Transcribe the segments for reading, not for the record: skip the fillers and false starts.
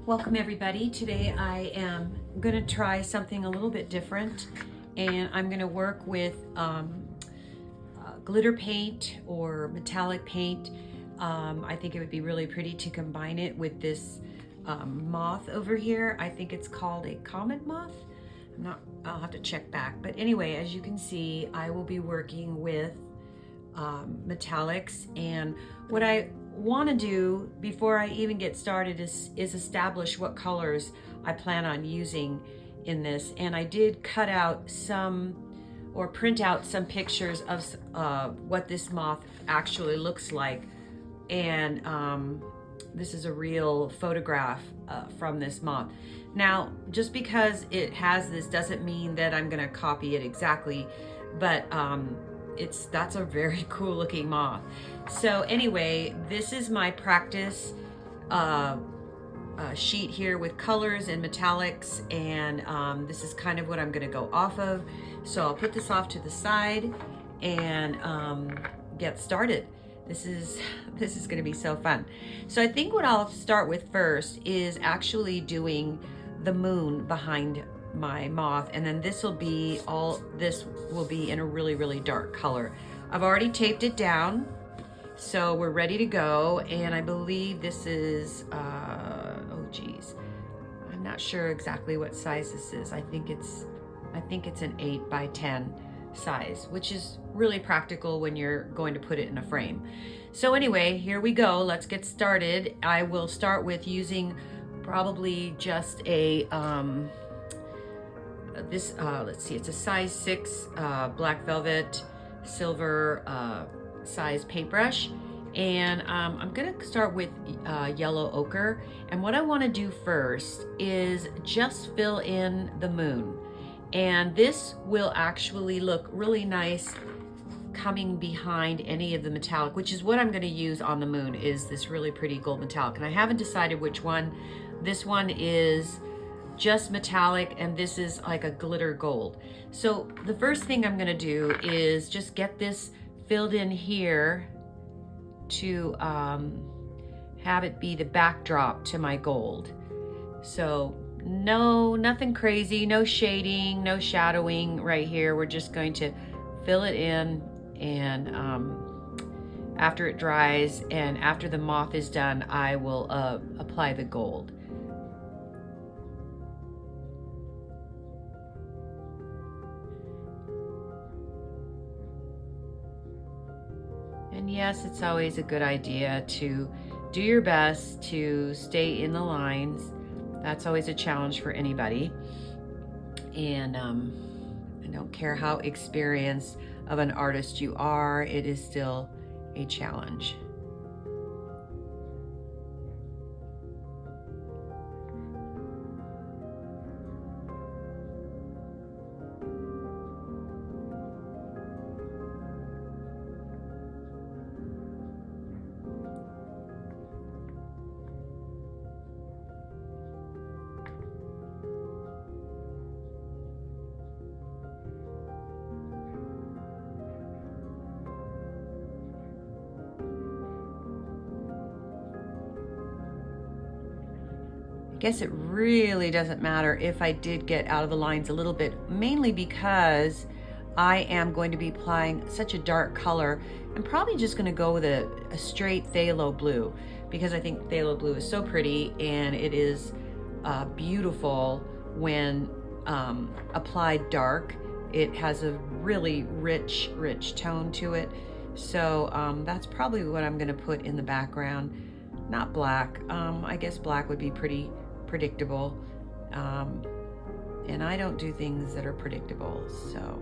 Welcome everybody. Today I am going to try something a little bit different, and I'm going to work with glitter paint or metallic paint. I think it would be really pretty to combine it with this moth over here. I think it's called a Comet Moth. I'll have to check back. But anyway, as you can see, I will be working with metallics, and what I want to do before I even get started is establish what colors I plan on using in this. And I did cut out some or print out some pictures of what this moth actually looks like, and this is a real photograph from this moth. Now, just because it has this doesn't mean that I'm gonna copy it exactly, but that's a very cool looking moth. So anyway, this is my practice sheet here with colors and metallics, and this is kind of what I'm going to go off of. So I'll put this off to the side and get started. This is going to be so fun. So I think what I'll start with first is actually doing the moon behind my moth, and then this will be in a really dark color. I've already taped it down, so we're ready to go. And I believe this is oh geez, I'm not sure exactly what size this is. I think it's an 8 by 10 size, which is really practical when you're going to put it in a frame. So anyway, here we go. Let's get started. I will start with using probably just a let's see, it's a size 6 black velvet silver size paintbrush, and I'm gonna start with yellow ochre. And what I want to do first is just fill in the moon, and this will actually look really nice coming behind any of the metallic, which is what I'm going to use on the moon, is this really pretty gold metallic. And I haven't decided which one. This one is just metallic, and this is like a glitter gold. So the first thing I'm going to do is just get this filled in here to have it be the backdrop to my gold. So nothing crazy, no shading, no shadowing right here. We're just going to fill it in, and after it dries and after the moth is done, I will apply the gold. And yes, it's always a good idea to do your best to stay in the lines. That's always a challenge for anybody. And I don't care how experienced of an artist you are, it is still a challenge. I guess it really doesn't matter if I did get out of the lines a little bit, mainly because I am going to be applying such a dark color. I'm probably just going to go with a straight phthalo blue, because I think phthalo blue is so pretty, and it is beautiful when applied dark. It has a really rich tone to it. So that's probably what I'm going to put in the background. Not black. I guess black would be pretty predictable, and I don't do things that are predictable, so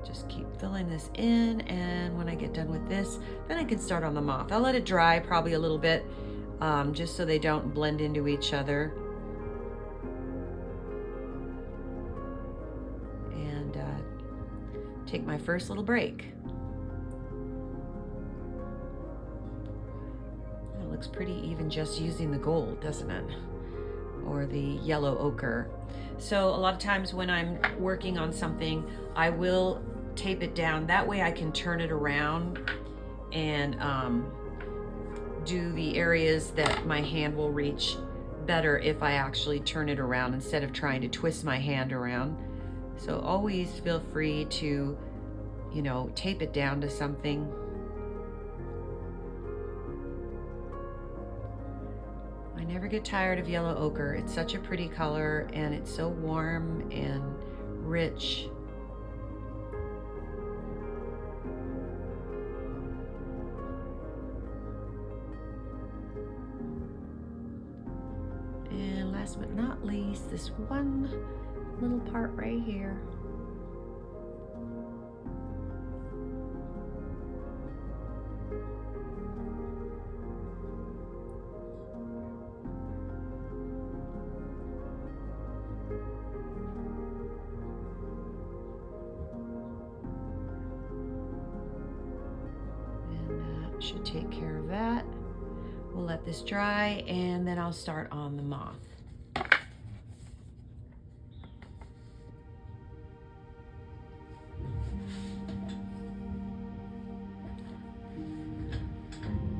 just keep filling this in. And when I get done with this, then I can start on the moth. I'll let it dry probably a little bit, just so they don't blend into each other. And take my first little break. It looks pretty even just using the gold, doesn't it? Or the yellow ochre. So a lot of times when I'm working on something, I will tape it down. That way I can turn it around and do the areas that my hand will reach better if I actually turn it around instead of trying to twist my hand around. So always feel free to, you know, tape it down to something. I never get tired of yellow ochre. It's such a pretty color and it's so warm and rich. And last but not least, this one little part right here. Should take care of that. We'll let this dry and then I'll start on the moth.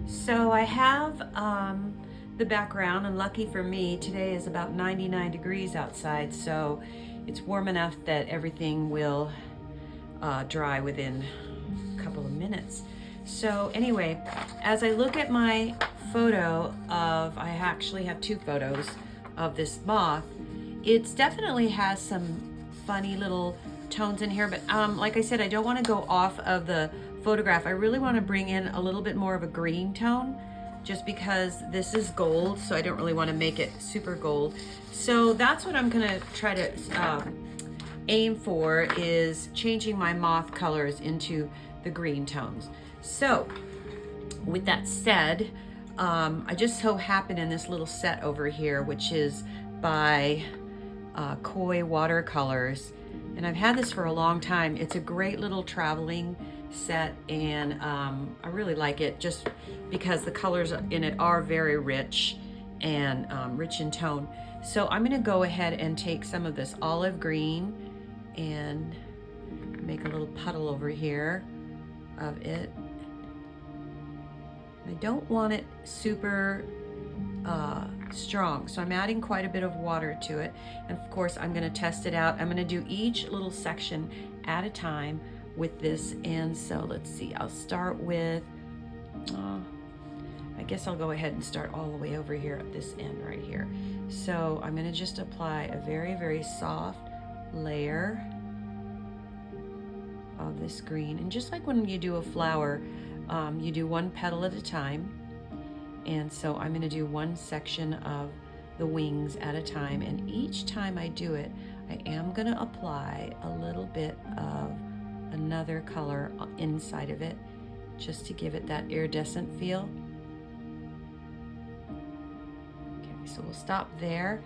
So I have the background, and lucky for me, today is about 99 degrees outside, so it's warm enough that everything will dry within a couple of minutes. So anyway, as I look at my photo of, I actually have two photos of this moth, it definitely has some funny little tones in here, but like I said, I don't want to go off of the photograph. I really want to bring in a little bit more of a green tone, just because this is gold, so I don't really want to make it super gold. So that's what I'm gonna try to aim for, is changing my moth colors into the green tones. So with that said, I just so happen in this little set over here, which is by Koi Watercolors, and I've had this for a long time. It's a great little traveling set, and I really like it just because the colors in it are very rich and rich in tone. So I'm gonna go ahead and take some of this olive green and make a little puddle over here of it. I don't want it super strong, so I'm adding quite a bit of water to it, and of course I'm going to test it out. I'm going to do each little section at a time with this, and so let's see, I'll start with I guess I'll go ahead and start all the way over here at this end right here. So I'm going to just apply a very soft layer of this green, and just like when you do a flower, you do one petal at a time, and so I'm going to do one section of the wings at a time, and each time I do it, I am going to apply a little bit of another color inside of it, just to give it that iridescent feel. Okay, so we'll stop there,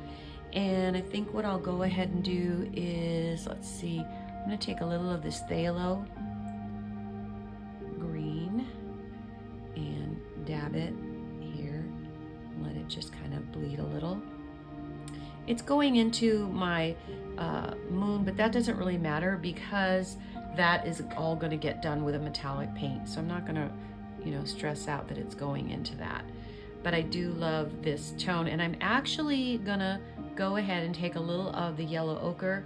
and I think what I'll go ahead and do is, let's see, I'm going to take a little of this phthalo green and dab it here, let it just kind of bleed a little. It's going into my moon, but that doesn't really matter because that is all going to get done with a metallic paint, so I'm not going to, you know, stress out that it's going into that. But I do love this tone, and I'm actually gonna go ahead and take a little of the yellow ochre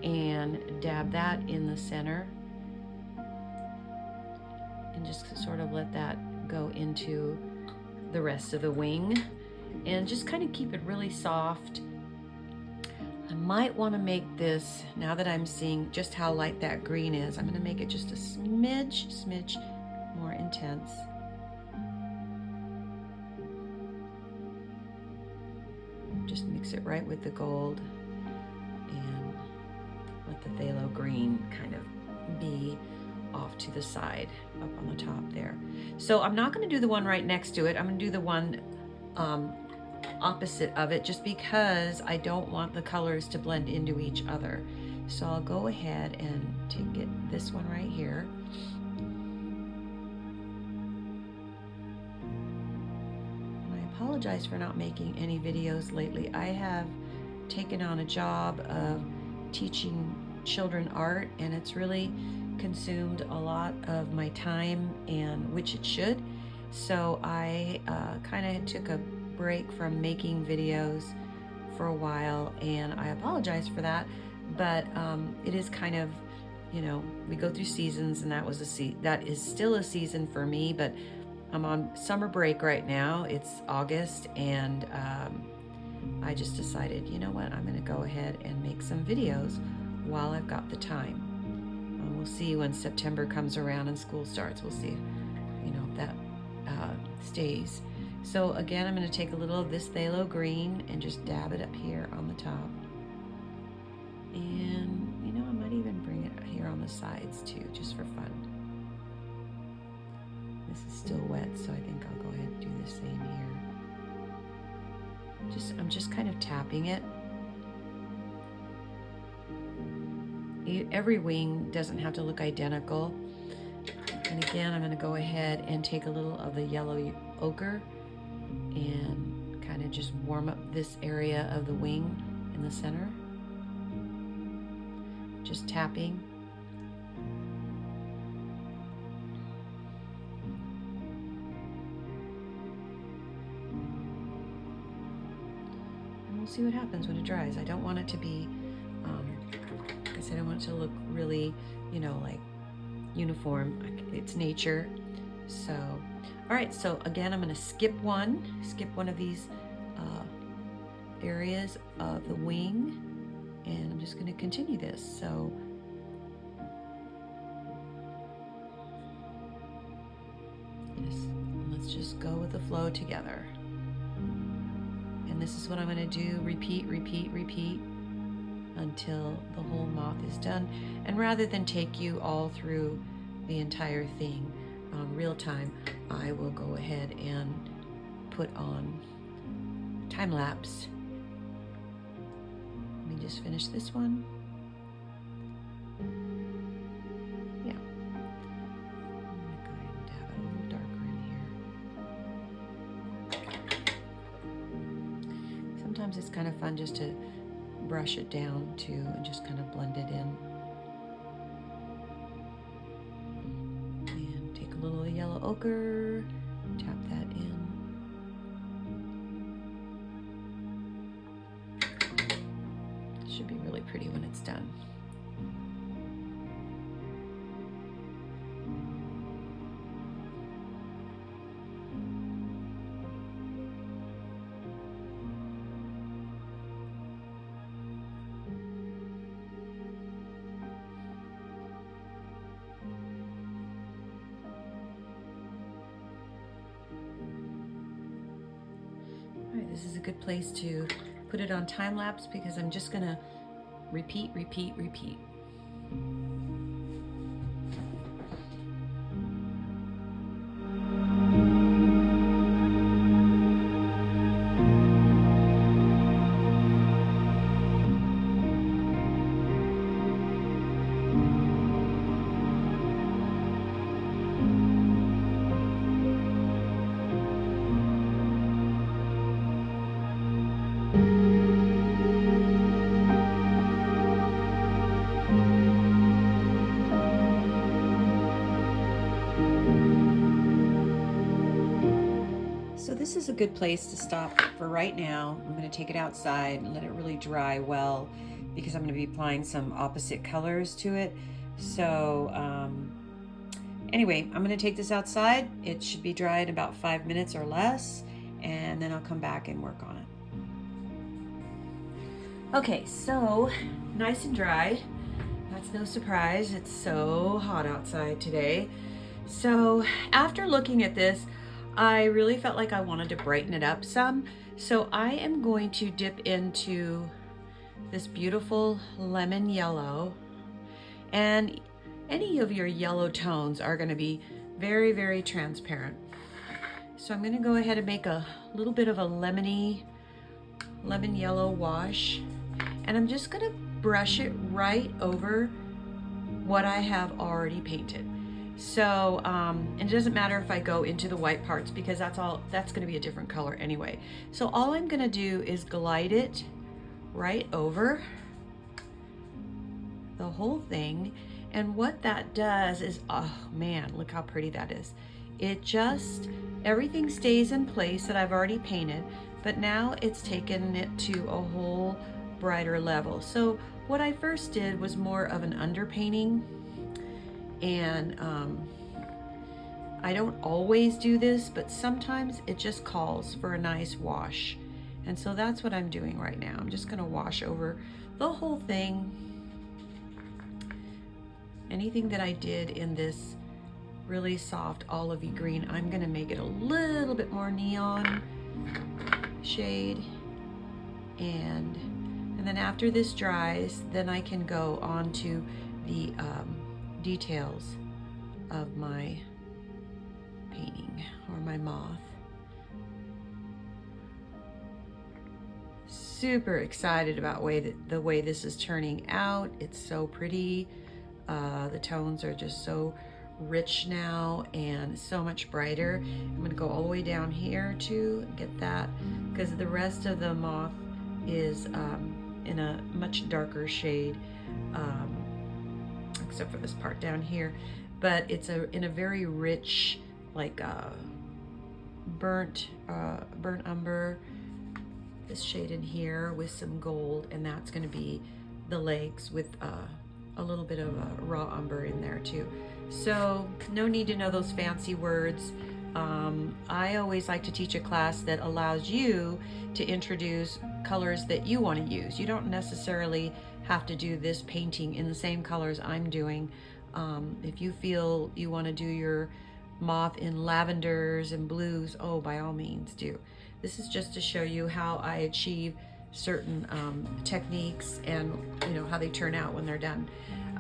and dab that in the center, and just sort of let that go into the rest of the wing, and just kind of keep it really soft. I might want to make this, now that I'm seeing just how light that green is, I'm going to make it just a smidge more intense. Just mix it right with the gold and let the phthalo green kind of be off to the side, up on the top there. So I'm not going to do the one right next to it. I'm going to do the one opposite of it, just because I don't want the colors to blend into each other. So I'll go ahead and take this one right here. I apologize for not making any videos lately. I have taken on a job of teaching children art, and it's really consumed a lot of my time, and which it should. So I kind of took a break from making videos for a while, and I apologize for that, but it is kind of, you know, we go through seasons, and that is still a season for me, but I'm on summer break right now. It's August, and I just decided, you know what, I'm gonna go ahead and make some videos while I've got the time. We'll see when September comes around and school starts. We'll see, you know, if that stays. So again, I'm going to take a little of this phthalo green and just dab it up here on the top. And, you know, I might even bring it here on the sides too, just for fun. This is still wet, so I think I'll go ahead and do the same here. I'm just kind of tapping it. Every wing doesn't have to look identical. And again, I'm going to go ahead and take a little of the yellow ochre and kind of just warm up this area of the wing in the center. Just tapping. And we'll see what happens when it dries. I don't want it to be, I don't want it to look really, you know, like uniform. It's nature. So, all right, so again, I'm going to skip one of these areas of the wing, and I'm just going to continue this. So let's just go with the flow together. And this is what I'm going to do. Repeat, repeat, repeat until the whole moth is done. And rather than take you all through the entire thing real time, I will go ahead and put on time lapse. Let me just finish this one. Yeah. I'm gonna go ahead and dab it a little darker in here. Sometimes it's kind of fun just to brush it down too and just kind of blend it in. And take a little yellow ochre, tap that in. It should be really pretty when it's done. This is a good place to put it on time lapse because I'm just gonna repeat, repeat, repeat. So this is a good place to stop for right now. I'm going to take it outside and let it really dry well because I'm going to be applying some opposite colors to it. So anyway, I'm going to take this outside. It should be dry in about 5 minutes or less, and then I'll come back and work on it. Okay, so nice and dry. That's no surprise. It's so hot outside today. So after looking at this, I really felt like I wanted to brighten it up some. So I am going to dip into this beautiful lemon yellow. And any of your yellow tones are going to be very, very transparent. So I'm going to go ahead and make a little bit of a lemon yellow wash. And I'm just going to brush it right over what I have already painted. So, and it doesn't matter if I go into the white parts because that's going to be a different color anyway. So all I'm going to do is glide it right over the whole thing. And what that does is, oh man, look how pretty that is. It just Everything stays in place that I've already painted, but now it's taken it to a whole brighter level. So what I first did was more of an underpainting, and I don't always do this, but sometimes it just calls for a nice wash. And so that's what I'm doing right now. I'm just gonna wash over the whole thing. Anything that I did in this really soft olivey green, I'm gonna make it a little bit more neon shade. And then after this dries, then I can go on to the details of my painting or my moth. Super excited about the way this is turning out. It's so pretty. The tones are just so rich now and so much brighter. I'm gonna go all the way down here to get that, because the rest of the moth is in a much darker shade, except for this part down here. But it's in a very rich, like burnt umber, this shade in here with some gold, and that's going to be the legs with a little bit of raw umber in there too. So no need to know those fancy words. I always like to teach a class that allows you to introduce colors that you want to use. You don't necessarily have to do this painting in the same colors I'm doing. If you feel you want to do your moth in lavenders and blues, oh, by all means do. This is just to show you how I achieve certain techniques and how they turn out when they're done.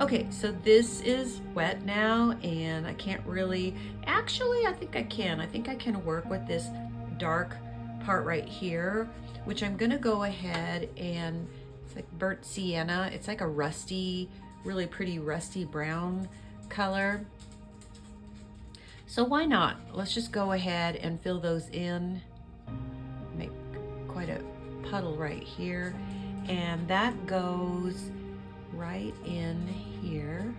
Okay, so this is wet now, and I can't really, actually I think I can work with this dark part right here, which I'm gonna go ahead and, it's like burnt sienna. It's like a rusty, really pretty rusty brown color. So why not? Let's just go ahead and fill those in. Make quite a puddle right here. And that goes right in here.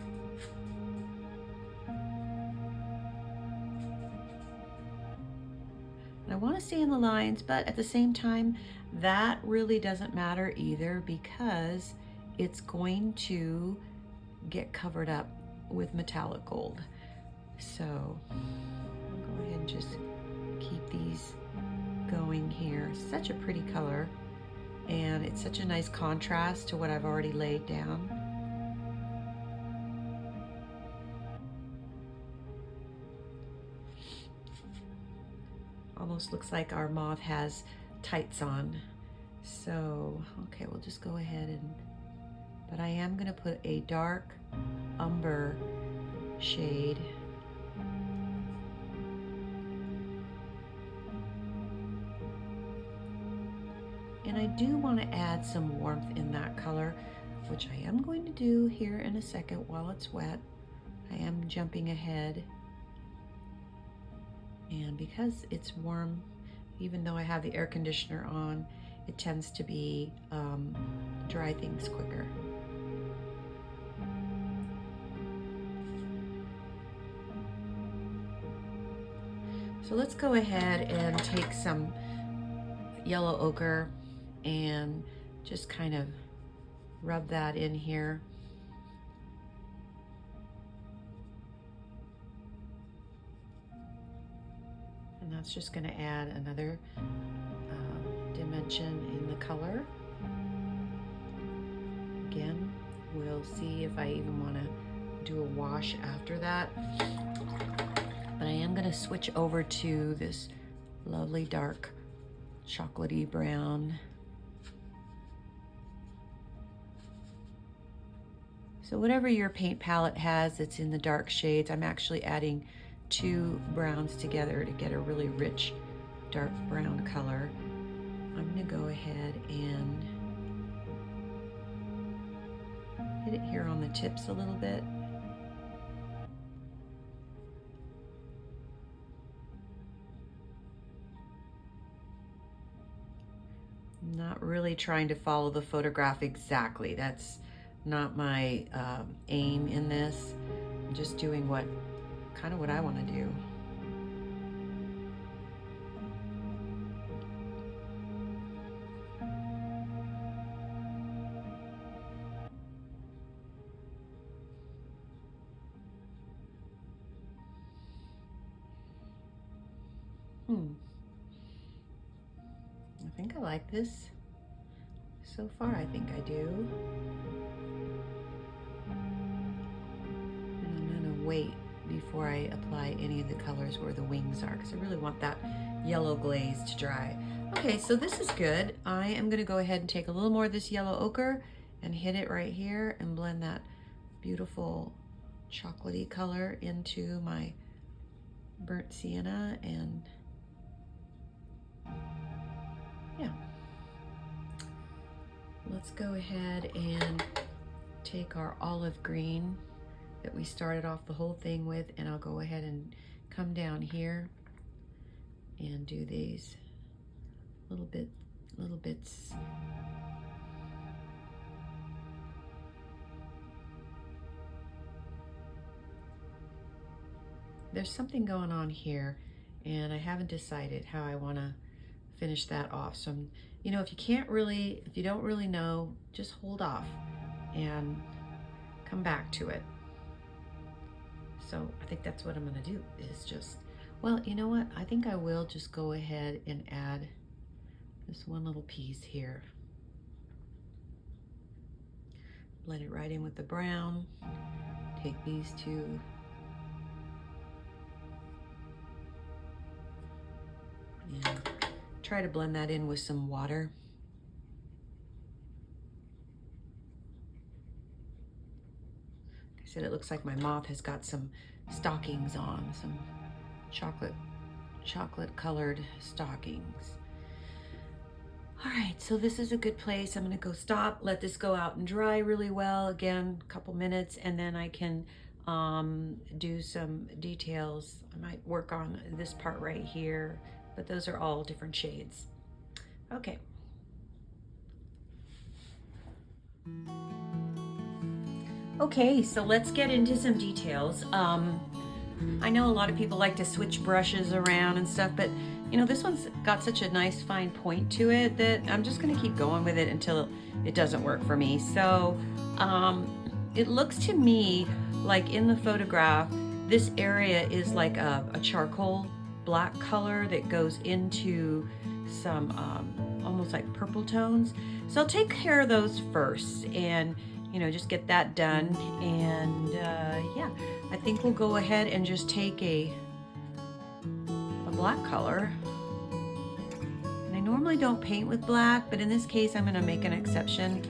And I want to stay in the lines, but at the same time, that really doesn't matter either, because it's going to get covered up with metallic gold. So I'll go ahead and just keep these going here. Such a pretty color, and it's such a nice contrast to what I've already laid down. Almost looks like our moth has tights on. So, okay, we'll just go ahead and, but I am gonna put a dark umber shade and I do want to add some warmth in that color, which I am going to do here in a second while it's wet. I am jumping ahead, and because it's warm, even though I have the air conditioner on, it tends to be dry things quicker. So let's go ahead and take some yellow ochre and just kind of rub that in here. And that's just going to add another dimension in the color. Again, we'll see if I even want to do a wash after that. But I am going to switch over to this lovely dark chocolatey brown. So whatever your paint palette has that's in the dark shades, I'm actually adding two browns together to get a really rich dark brown color. I'm going to go ahead and hit it here on the tips a little bit. I'm not really trying to follow the photograph exactly. That's not my aim in this. I'm just doing what I want to do. I think I like this. So far, I think I do. And I'm gonna wait before I apply any of the colors where the wings are, because I really want that yellow glaze to dry. Okay, so this is good. I am gonna go ahead and take a little more of this yellow ochre and hit it right here and blend that beautiful chocolatey color into my burnt sienna. And yeah, let's go ahead and take our olive green that we started off the whole thing with, and I'll go ahead and come down here and do these little bits. There's something going on here, and I haven't decided how I want to finish that off. So, you know, if you don't really know, just hold off and come back to it. So I think that's what I'm going to do, is just, well, you know what? I think I will just go ahead and add this one little piece here. Blend it right in with the brown. Take these two. And try to blend that in with some water. Like I said, it looks like my moth has got some stockings on, some chocolate colored stockings. All right, so this is a good place. I'm gonna go stop, let this go out and dry really well. Again, a couple minutes, and then I can do some details. I might work on this part right here, but those are all different shades. Okay. Okay, so let's get into some details. I know a lot of people like to switch brushes around and stuff, but you know, this one's got such a nice fine point to it that I'm just gonna keep going with it until it doesn't work for me. So it looks to me like in the photograph, this area is like a charcoal black color that goes into some almost like purple tones. So I'll take care of those first and, you know, just get that done. And yeah, I think we'll go ahead and just take a black color. And I normally don't paint with black, but in this case, I'm gonna make an exception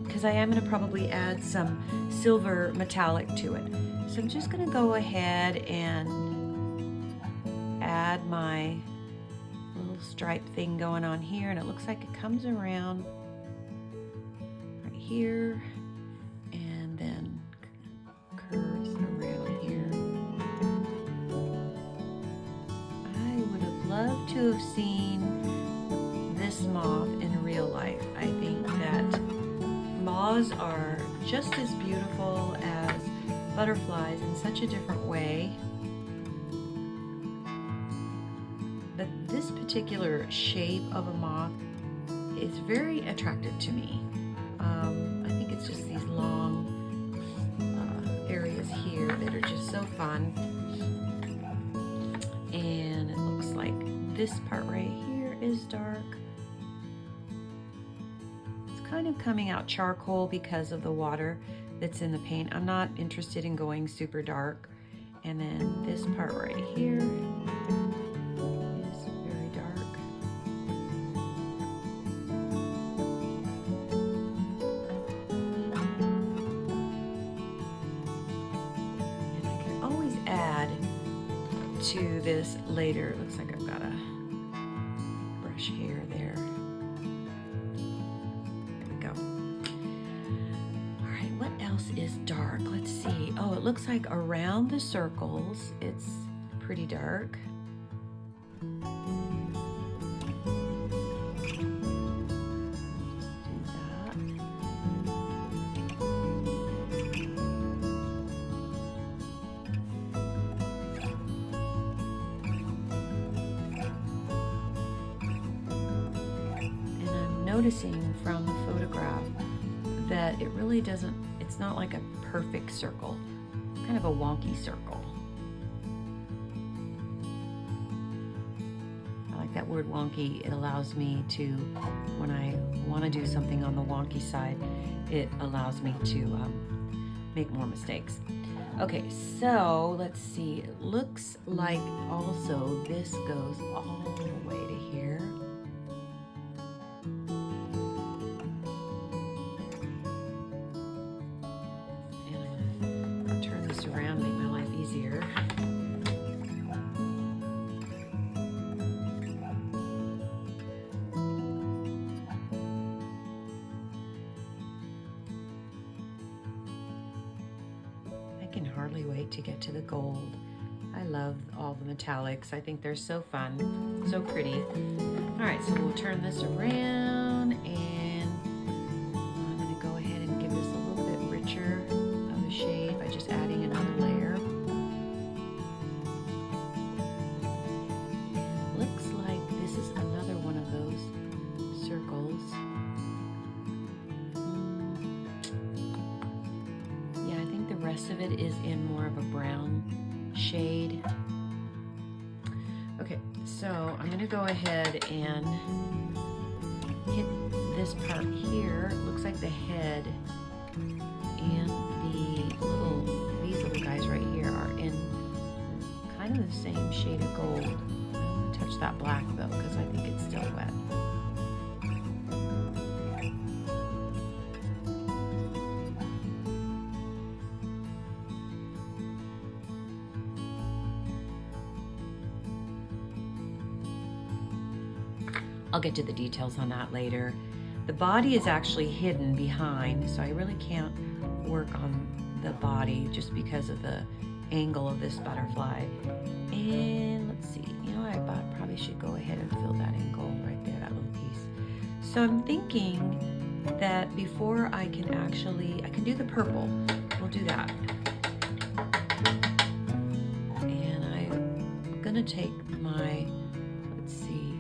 because I am gonna probably add some silver metallic to it. So I'm just gonna go ahead and add my little stripe thing going on here, and it looks like it comes around right here and then curves around here. I would have loved to have seen this moth in real life. I think that moths are just as beautiful as butterflies in such a different way. But this particular shape of a moth is very attractive to me. I think it's just these long areas here that are just so fun. And it looks like this part right here is dark. It's kind of coming out charcoal because of the water that's in the paint. I'm not interested in going super dark. And then this part right here is very dark. And I can always add to this later. It looks like I've got a brush hair there. There we go. All right, what else is dark? Let's see. Oh, it looks like around the circles, it's pretty dark. Noticing from the photograph that it really doesn't, it's not like a perfect circle, it's kind of a wonky circle. that word wonky. It allows me to, when I want to do something on the wonky side, it allows me to make more mistakes. Okay, so let's see. It looks like also this goes all the way to here. And I'm gonna turn this around, make my life easier. I can hardly wait to get to the gold. I love all the metallics. I think they're so fun, so pretty. All right, so we'll turn this around, and I'm gonna go ahead and give this a little bit richer of a shade by just adding another layer. Looks like this is another one of those circles. The rest of it is in more of a brown shade. Okay, so I'm gonna go ahead and hit this part here. Looks like the head and these little guys right here are in kind of the same shade of gold. I'm gonna touch that black though, because I think it's still wet. I'll get to the details on that later. The body is actually hidden behind, so I really can't work on the body just because of the angle of this butterfly. And let's see, you know what, I probably should go ahead and fill that in gold right there, that little piece. So I'm thinking that before I can do the purple. We'll do that. And I'm gonna take my, let's see,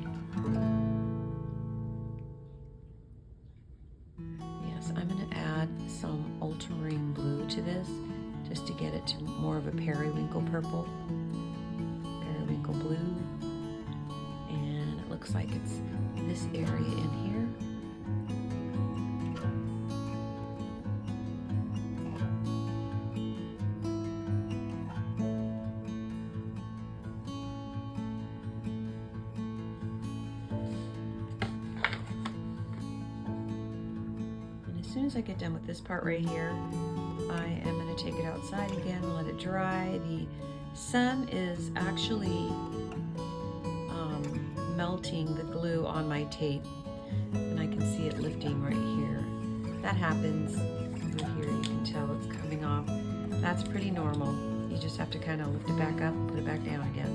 I'm going to add some ultramarine blue to this just to get it to more of a periwinkle purple, periwinkle blue, and it looks like it's this area in here. As soon as I get done with this part right here, I am going to take it outside again and let it dry. The sun is actually melting the glue on my tape, and I can see it lifting right here. That happens over here. You can tell it's coming off. That's pretty normal. You just have to kind of lift it back up and put it back down again.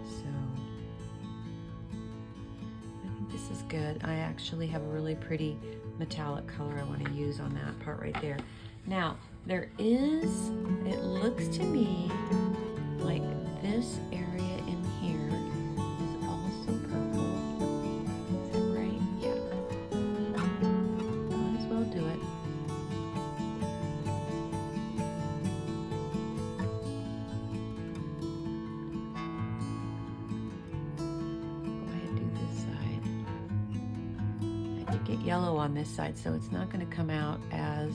So I think this is good. I actually have a really pretty metallic color I want to use on that part right there. Now, it looks to me like this area in here is also purple. Is that right? Yeah. Might as well do it. Go ahead and do this side. I did get yellow on this side, so it's not going to come out as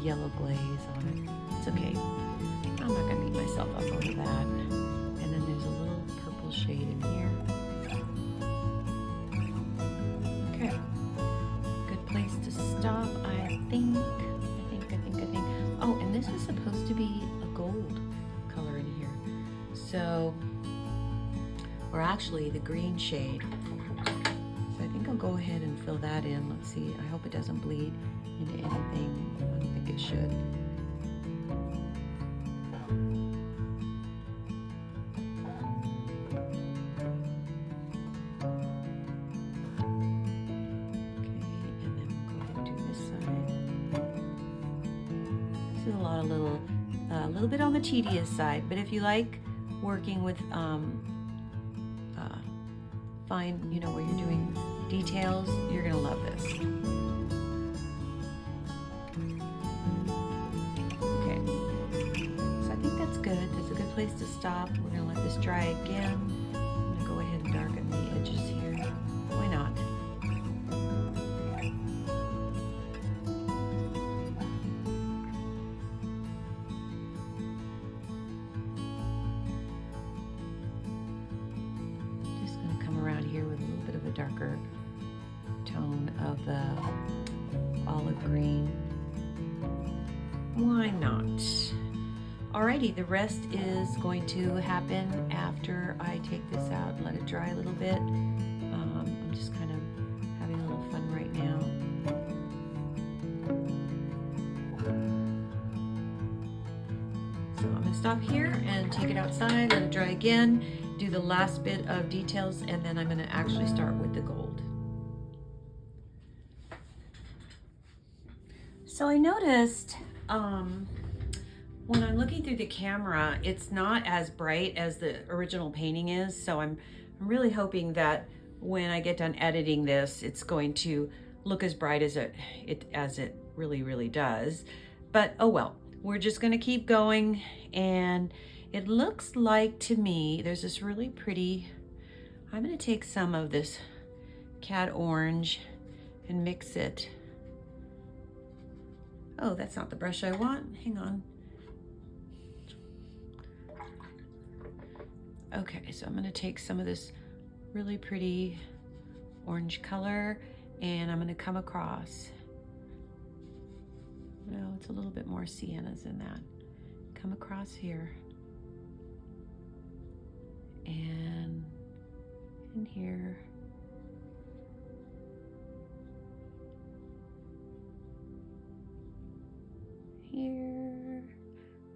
yellow glaze on it. It's okay. I'm not going to beat myself up over that. And then there's a little purple shade in here. Okay. Good place to stop, I think. Oh, and this is supposed to be a gold color in here. So, or actually the green shade. So I think I'll go ahead and fill that in. Let's see. I hope it doesn't bleed into anything. I don't think it should. Okay, and then we'll go ahead and do this side. This is a little bit on the tedious side, but if you like working with fine, where you're doing details, you're gonna love this. Okay, good. That's a good place to stop. We're gonna let this dry again. I'm gonna go ahead and darken the edges here. Why not? Just gonna come around here with a little bit of a darker tone of the olive green. Why not? Alrighty, the rest is going to happen after I take this out and let it dry a little bit. I'm just kind of having a little fun right now. So I'm gonna stop here and take it outside, let it dry again, do the last bit of details, and then I'm gonna actually start with the gold. So I noticed when I'm looking through the camera, it's not as bright as the original painting is. So I'm really hoping that when I get done editing this, it's going to look as bright as it really does. But oh well, we're just gonna keep going. And it looks like to me, there's this really pretty, I'm gonna take some of this cad orange and mix it. Oh, that's not the brush I want. Hang on. Okay, so I'm gonna take some of this really pretty orange color and I'm gonna come across. No, it's a little bit more siennas in that. Come across here. And in here. Here.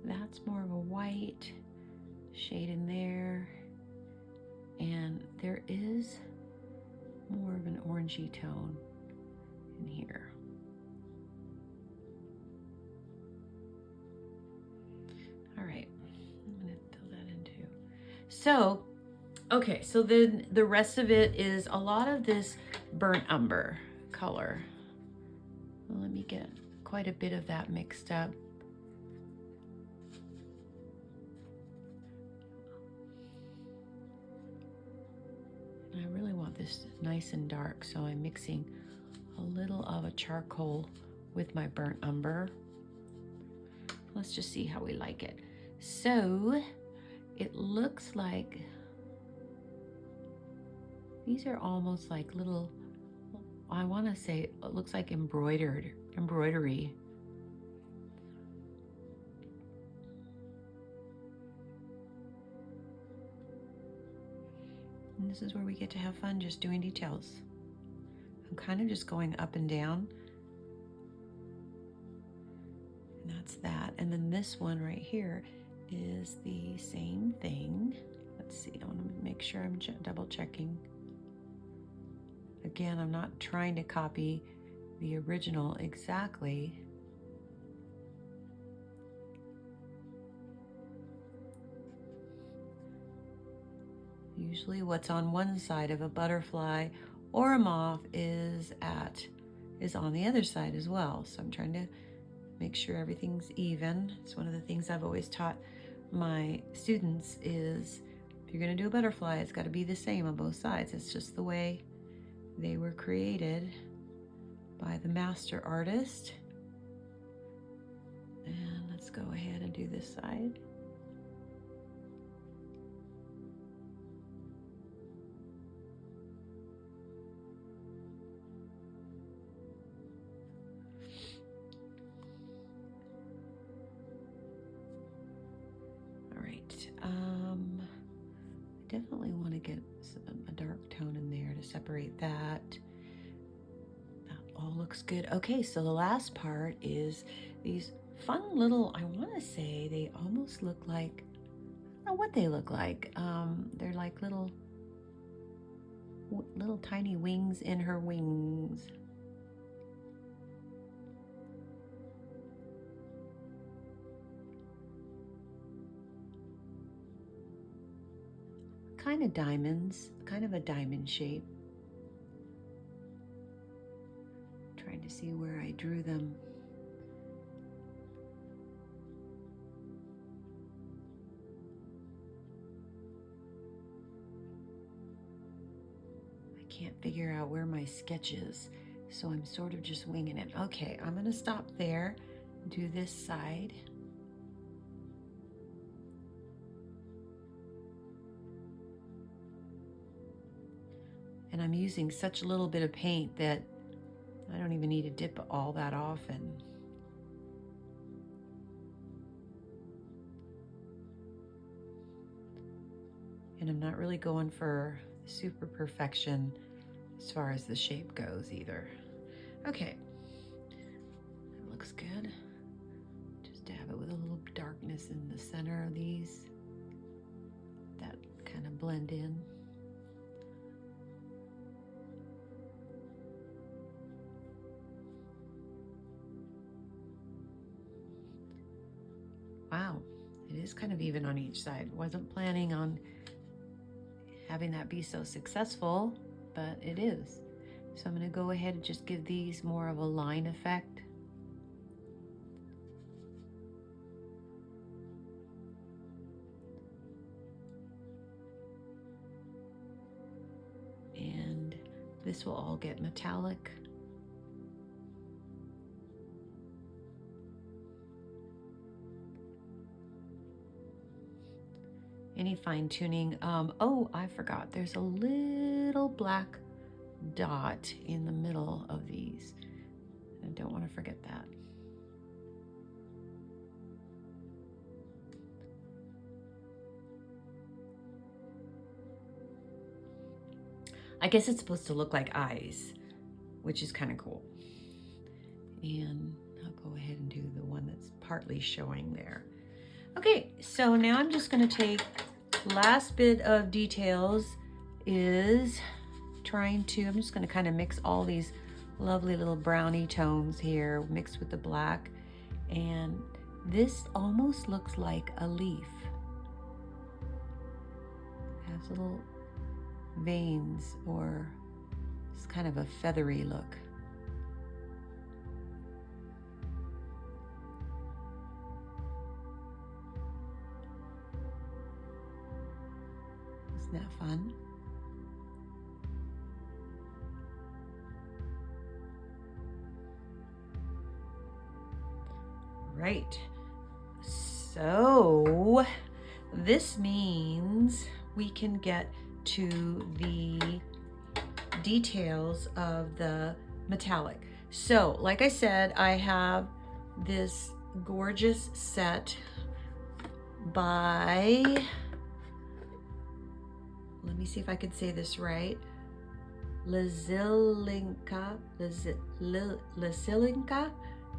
That's more of a white shade in there, and there is more of an orangey tone in here. All right, I'm gonna fill that in too. So, okay, so then the rest of it is a lot of this burnt umber color. Well, let me get quite a bit of that mixed up. I really want this nice and dark, so I'm mixing a little of a charcoal with my burnt umber. Let's just see how we like it. So it looks like these are almost like little, I want to say it looks like embroidery. And this is where we get to have fun just doing details. I'm kind of just going up and down. And that's that. And then this one right here is the same thing. Let's see, I want to make sure I'm double checking. Again, I'm not trying to copy the original exactly. Usually what's on one side of a butterfly or a moth is on the other side as well. So I'm trying to make sure everything's even. It's one of the things I've always taught my students is if you're gonna do a butterfly, it's gotta be the same on both sides. It's just the way they were created by the master artist. And let's go ahead and do this side. I definitely want to get a dark tone in there to separate that. That all looks good. Okay, so the last part is these fun little, I want to say they almost look like, I don't know what they look like. They're like little tiny wings in her wings. Kind of diamonds, kind of a diamond shape. Trying to see where I drew them. can't figure out where my sketch is, so I'm sort of just winging it. Okay, I'm gonna stop there, do this side. And I'm using such a little bit of paint that I don't even need to dip all that often. And I'm not really going for super perfection as far as the shape goes either. Okay, that looks good. Just dab it with a little darkness in the center of these. That kind of blend in. Wow, it is kind of even on each side. Wasn't planning on having that be so successful, but it is. So I'm going to go ahead and just give these more of a line effect. And this will all get metallic. Any fine tuning? Oh, I forgot. There's a little black dot in the middle of these. I don't want to forget that. I guess it's supposed to look like eyes, which is kind of cool. And I'll go ahead and do the one that's partly showing there. Okay, so now I'm just going to take last bit of details is trying to, I'm just going to kind of mix all these lovely little brownie tones here mixed with the black, and this almost looks like a leaf. It has little veins, or it's kind of a feathery look. Isn't that fun? Right, so this means we can get to the details of the metallic. So like I said, I have this gorgeous set by, let me see if I can say this right, Lasilinka.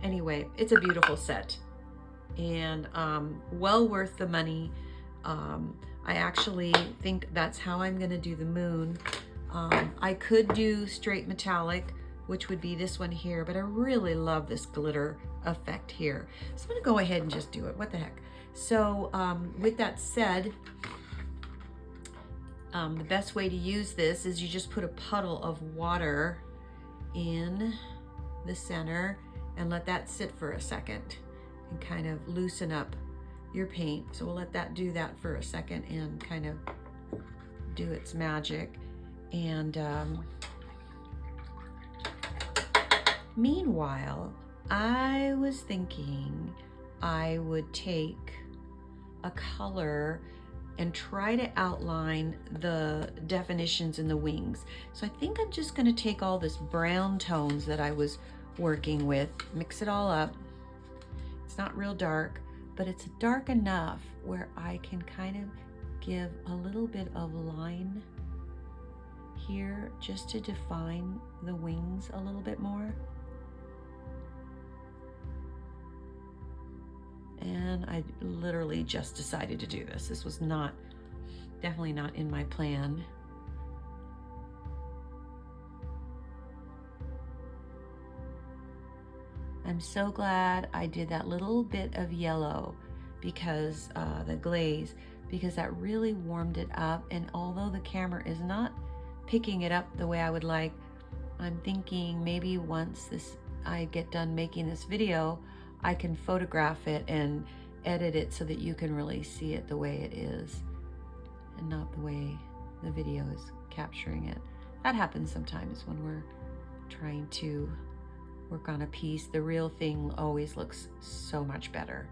Anyway, it's a beautiful set and well worth the money. I actually think that's how I'm gonna do the moon. I could do straight metallic, which would be this one here, but I really love this glitter effect here. So I'm gonna go ahead and just do it, what the heck. So with that said, the best way to use this is you just put a puddle of water in the center and let that sit for a second and kind of loosen up your paint. So we'll let that do that for a second and kind of do its magic. And meanwhile, I was thinking I would take a color and try to outline the definitions in the wings. So I think I'm just gonna take all this brown tones that I was working with, mix it all up. It's not real dark, but it's dark enough where I can kind of give a little bit of line here just to define the wings a little bit more. And I literally just decided to do this. This was definitely not in my plan. I'm so glad I did that little bit of yellow because the glaze, because that really warmed it up. And although the camera is not picking it up the way I would like, I'm thinking maybe once I get done making this video, I can photograph it and edit it so that you can really see it the way it is and not the way the video is capturing it. That happens sometimes when we're trying to work on a piece. The real thing always looks so much better.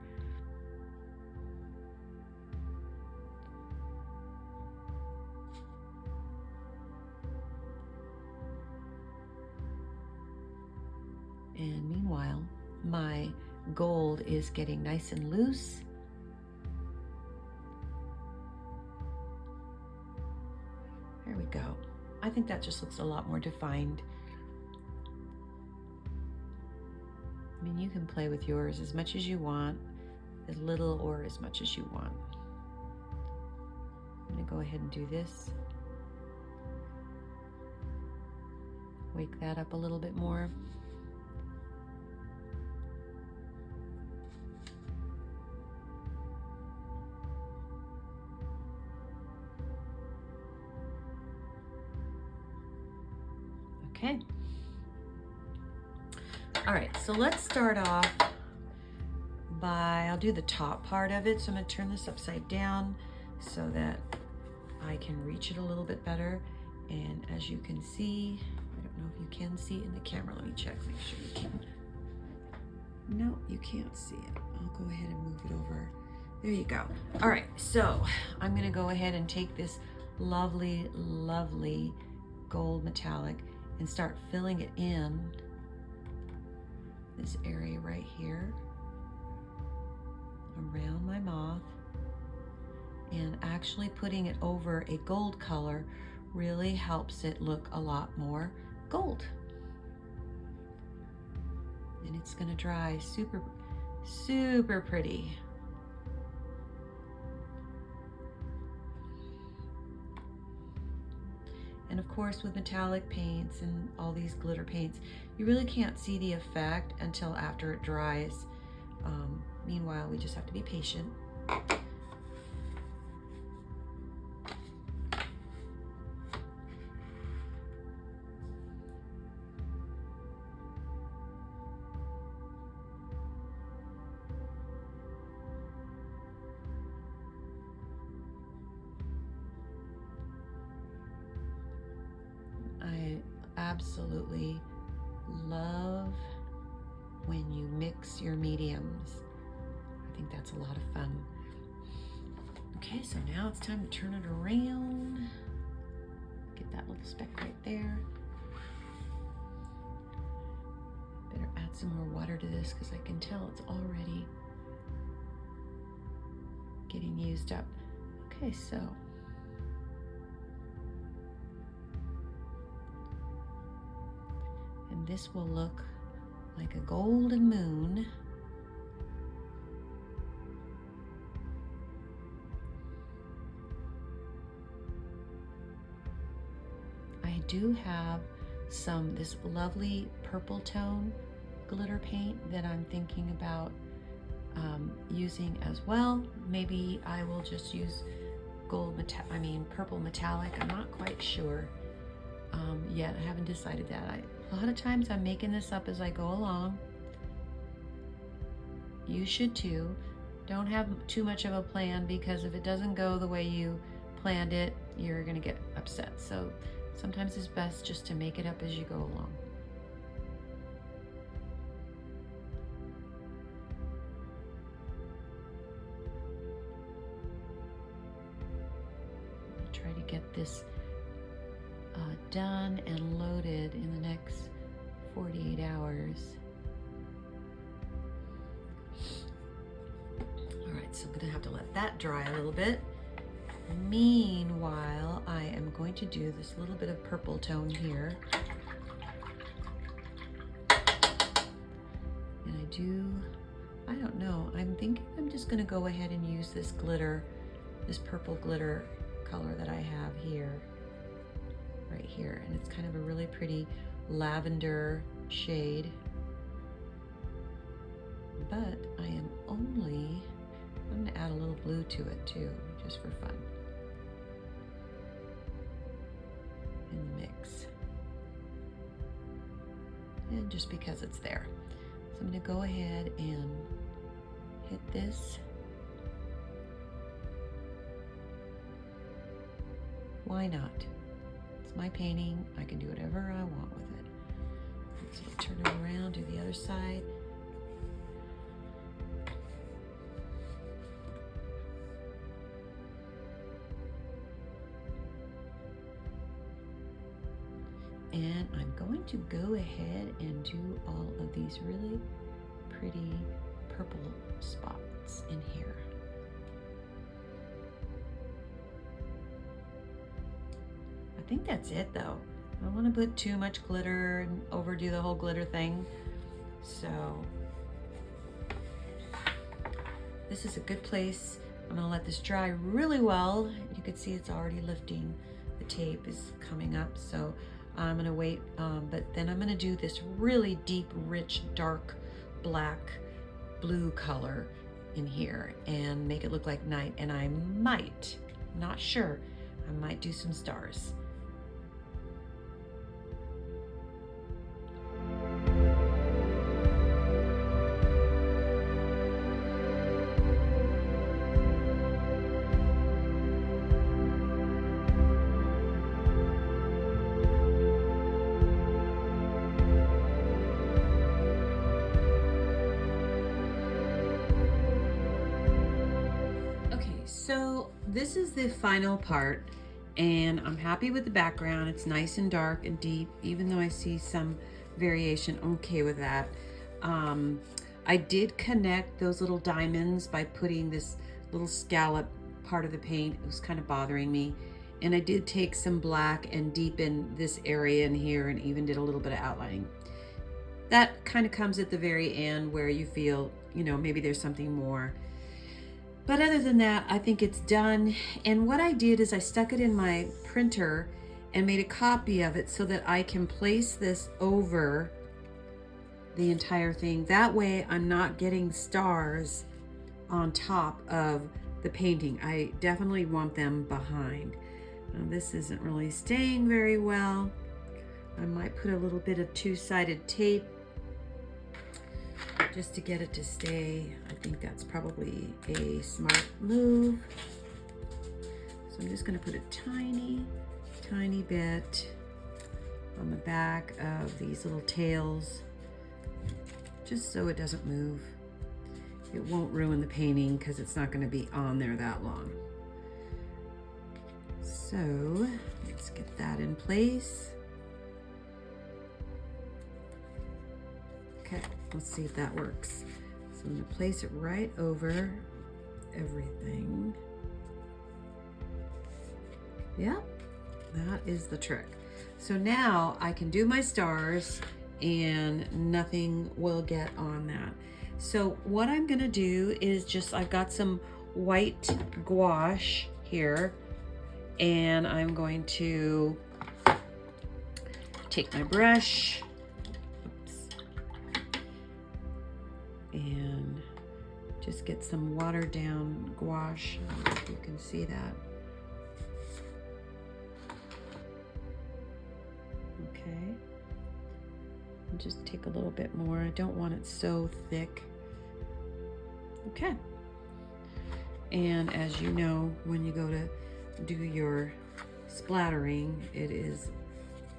And meanwhile, my gold is getting nice and loose. There we go. I think that just looks a lot more defined. I mean, you can play with yours as much as you want, as little or as much as you want. I'm gonna go ahead and do this. Wake that up a little bit more. Okay. All right, so let's start off by, I'll do the top part of it. So I'm gonna turn this upside down so that I can reach it a little bit better. And as you can see, I don't know if you can see it in the camera. Let me check, make sure you can. No, you can't see it. I'll go ahead and move it over. There you go. All right, so I'm gonna go ahead and take this lovely, lovely gold metallic and start filling it in this area right here around my moth, and actually putting it over a gold color really helps it look a lot more gold. And it's gonna dry super, super pretty. And of course, with metallic paints and all these glitter paints, you really can't see the effect until after it dries. Meanwhile, we just have to be patient. I absolutely love when you mix your mediums. I think that's a lot of fun. Okay, so now it's time to turn it around. Get that little speck right there. Better add some more water to this because I can tell it's already getting used up. Okay, so and this will look like a golden moon. I do have this lovely purple tone glitter paint that I'm thinking about using as well. Maybe I will just use purple metallic. I'm not quite sure yet. I haven't decided that. A lot of times I'm making this up as I go along. You should too. Don't have too much of a plan, because if it doesn't go the way you planned it, you're gonna get upset. So sometimes it's best just to make it up as you go along. I'll try to get this done and loaded in the next 48 hours. All right, so I'm gonna have to let that dry a little bit. Meanwhile, I am going to do this little bit of purple tone here. And I don't know, I'm thinking I'm just gonna go ahead and use this glitter, this purple glitter color that I have here, right here. And it's kind of a really pretty lavender shade. But I'm gonna add a little blue to it too, just for fun. In the mix. And just because it's there. So I'm gonna go ahead and hit this. Why not? It's my painting. I can do whatever I want with it. So turn it around, do the other side. And I'm going to go ahead and do all of these really pretty purple spots in here. I think that's it though. I don't want to put too much glitter and overdo the whole glitter thing. So this is a good place. I'm gonna let this dry really well. You can see it's already lifting. The tape is coming up, so I'm gonna wait, but then I'm gonna do this really deep, rich, dark, black, blue color in here and make it look like night. And I might, not sure, I might do some stars. So this is the final part, and I'm happy with the background. It's nice and dark and deep, even though I see some variation. I'm okay with that. I did connect those little diamonds by putting this little scallop part of the paint. It was kind of bothering me. And I did take some black and deepen this area in here and even did a little bit of outlining. That kind of comes at the very end where you feel, you know, maybe there's something more. But other than that, I think it's done. And what I did is I stuck it in my printer and made a copy of it so that I can place this over the entire thing. That way I'm not getting stars on top of the painting. I definitely want them behind. Now, this isn't really staying very well. I might put a little bit of two-sided tape just to get it to stay. I think that's probably a smart move. So I'm just gonna put a tiny bit on the back of these little tails, just so it doesn't move. It won't ruin the painting because it's not gonna be on there that long. So let's get that in place. Okay, let's see if that works. So I'm gonna place it right over everything. Yep, that is the trick. So now I can do my stars and nothing will get on that. So what I'm gonna do is just, I've got some white gouache here, and I'm going to take my brush, and just get some watered down gouache. I don't know if you can see that. Okay. And just take a little bit more. I don't want it so thick. Okay. And as you know, when you go to do your splattering, it is,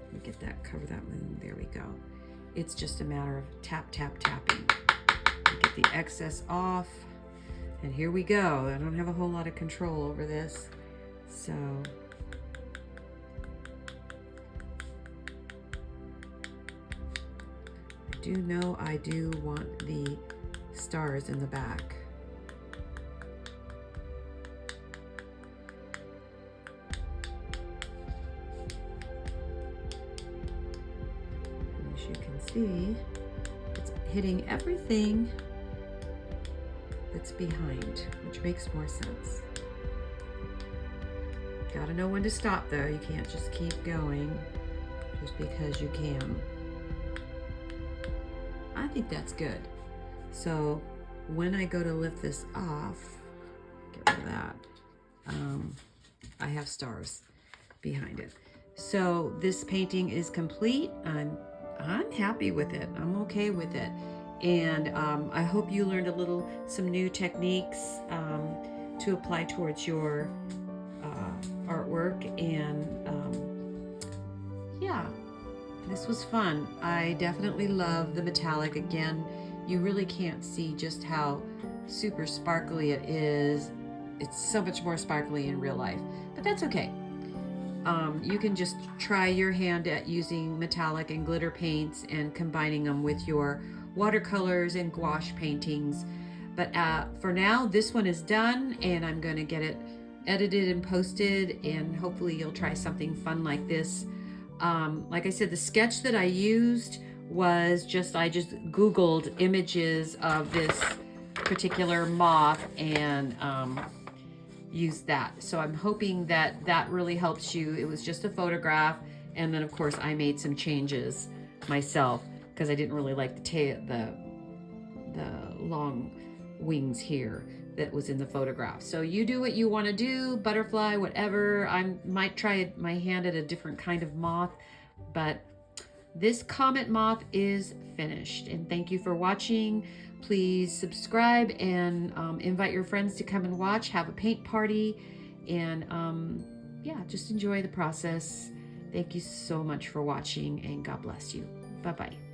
let me get that, cover that moon. There we go. It's just a matter of tap, tap, tapping. Get the excess off, and here we go. I don't have a whole lot of control over this, so I do know I do want the stars in the back. And as you can see, it's hitting everything that's behind, which makes more sense. Gotta know when to stop though. You can't just keep going just because you can. I think that's good. So when I go to lift this off, get rid of that, I have stars behind it. So this painting is complete. I'm happy with it. I'm okay with it. And I hope you learned some new techniques to apply towards your artwork. And yeah, this was fun. I definitely love the metallic. Again, you really can't see just how super sparkly it is. It's so much more sparkly in real life, but that's okay. You can just try your hand at using metallic and glitter paints and combining them with your watercolors and gouache paintings. But for now, this one is done, and I'm going to get it edited and posted, and hopefully you'll try something fun like this. Like I said, the sketch that I used was I just Googled images of this particular moth and used that. So I'm hoping that that really helps you. It was just a photograph, and then of course I made some changes myself because I didn't really like the long wings here that was in the photograph. So you do what you want to do, butterfly, whatever. I might try my hand at a different kind of moth, but this Comet Moth is finished. And thank you for watching. Please subscribe and invite your friends to come and watch, have a paint party, and yeah, just enjoy the process. Thank you so much for watching, and God bless you. Bye-bye.